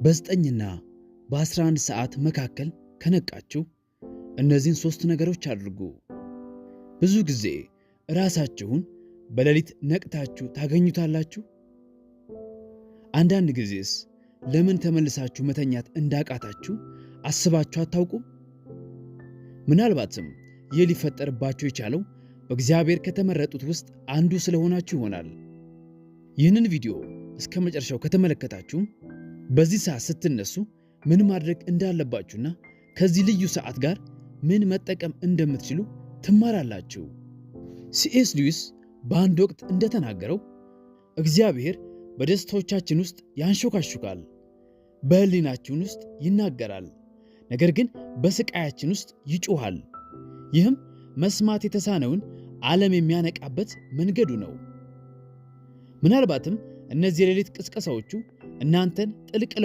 በ9ና በ11 ሰዓት መካከል ከነቃችሁ እነዚህን 3 ነገሮች አድርጉ። ብዙ ጊዜ ራሳችሁን በሌሊት ነቅታችሁ ታገኙታላችሁ? አንዳንድ ጊዜስ ለምን ተመልሳችሁ መተኛት እንዳቃታችሁ አስባችሁ አታውቁም? ምናልባትም ይህ ሊፈጠርባችሁ የቻለው በእግዚአብሔር ከተመረጡት ውስጥ አንዱ ስለሆናችሁ ይሆናል። ይህንን ቪዲዮ እስከ መጨረሻው ከተመለከታችሁም በዚህ ሰዓት ስትነሱ ምን ማድረግ እንዳለባችሁና ከዚህ ልዩ ሰዓት ጋር ምን መጠቀም እንደምትችሉ ትማራላችሁ። ሲኤስ ሉዊስ በአንድ ወቅት እንደተናገረው እግዚአብሔር በደስታዎቻችን ውስጥ ያንሾካሹካል፣ በሕሊናችን ውስጥ ይናገራል፣ ነገር ግን በስቃያችን ውስጥ ይጮኻል። ይህም መስማት የተሳነውን ዓለም የሚያነቃበት መንገዱ ነው። ምናልባትም እነዚህ የሌሊት ቅስቀሳዎቹ እናንተን ጥልቅ